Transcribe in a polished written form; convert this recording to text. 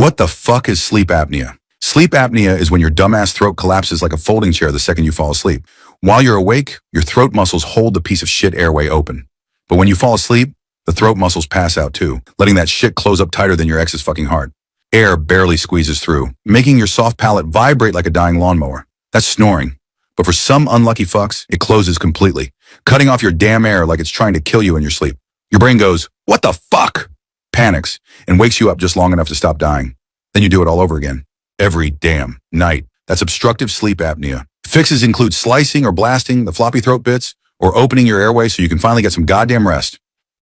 What the fuck is sleep apnea? Sleep apnea is when your dumbass throat collapses like a folding chair the second you fall asleep. While you're awake, your throat muscles hold the piece of shit airway open. But when you fall asleep, the throat muscles pass out too, letting that shit close up tighter than your ex's fucking heart. Air barely squeezes through, making your soft palate vibrate like a dying lawnmower. That's snoring. But for some unlucky fucks, it closes completely, cutting off your damn air like it's trying to kill you in your sleep. Your brain goes, "What the fuck?" Panics, and wakes you up just long enough to stop dying. Then you do it all over again. Every damn night. That's obstructive sleep apnea. Fixes include slicing or blasting the floppy throat bits, or opening your airway so you can finally get some goddamn rest.